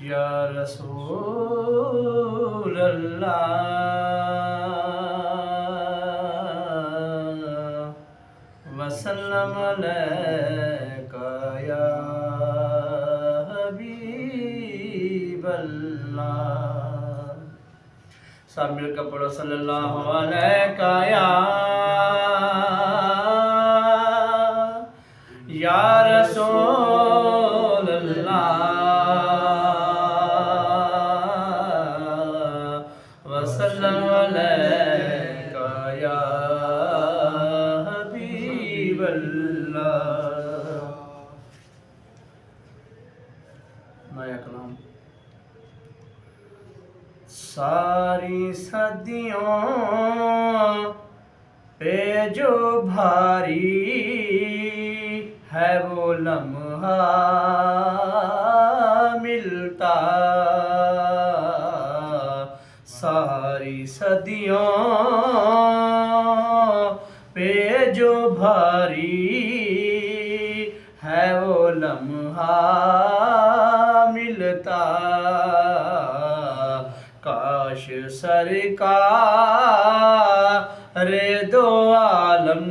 या रसूल अल्लाह वसल्लम अलैका या हबीब अल्लाह। सब मिलकर पढ़ो सल्लल्लाहु अलैका या रसूल अल्लाह वसल्लम अलैका या हबीब अल्लाह। नया कलाम। सारी सदियों पे जो भारी है वो लम्हा मिलता, सारी सदियों पे जो भारी है वो लम्हा मिलता। काश सरकार दो आलम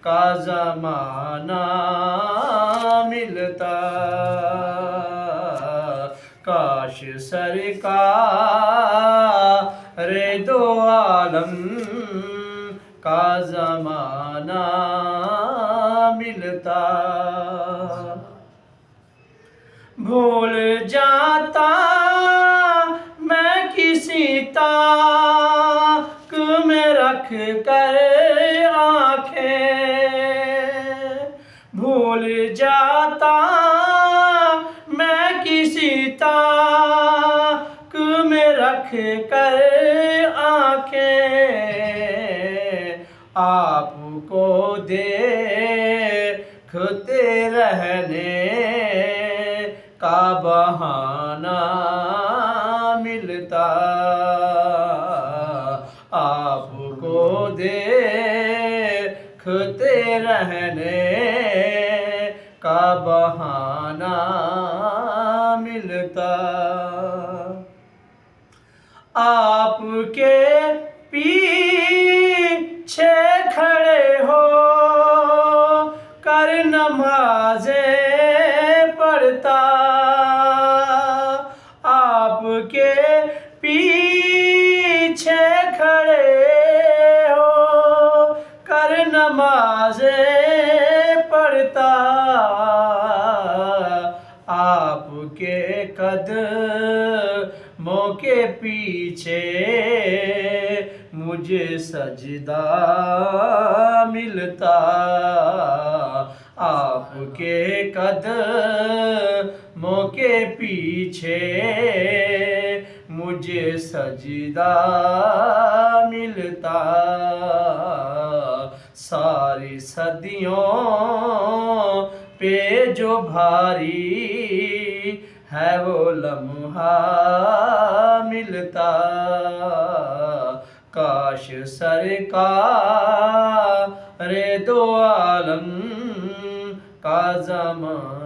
का ज़माना मिलता, काश सरकार दो आलम का ज़माना मिलता। भूल जाता मैं किसी ताक में रख कर आँखें, भूल जाता मैं किसी ताक में रख कर आँखें। आपको देखते रहने का बहाना मिलता, आपको देखते रहने का बहाना मिलता। आपके पीछे खड़े हो कर नमाज़ें पढ़ता, आपके पीछे खड़े हो कर नमाज़ें पढ़ता, आपके कदमों के पीछे मुझे सजदा मिलता, आपके कदमों के पीछे मुझे सजदा मिलता। सारी सदियों पे जो भारी है वो लम्हा मिलता, काश सरकार दो आलम का ज़माना